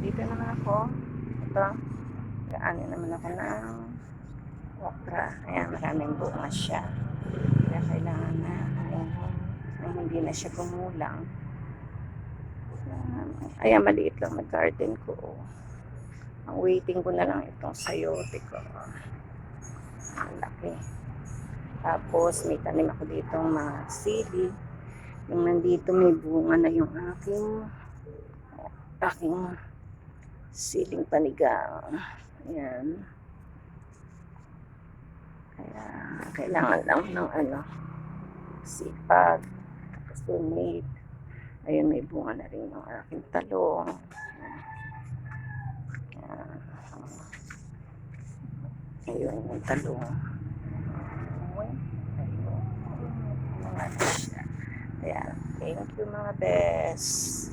Dito naman ako. Ito. Gaanin naman ako ng okra. Ayan, maraming bunga siya. Kaya kailangan na hindi na siya gumulang. Ayan, maliit lang na garden ko. Ang waiting ko na lang itong sayote ko. Ang laki. Tapos, may tanim ako dito mga sili. Yung nandito may bunga na yung aking siling panigang. Ayan. Kaya, kailangan lang ng sipag. Tapos, ayun, may bunga na rin yung aking talong. Ayun, yung talong. Ayun. Ayan. Thank you mga best.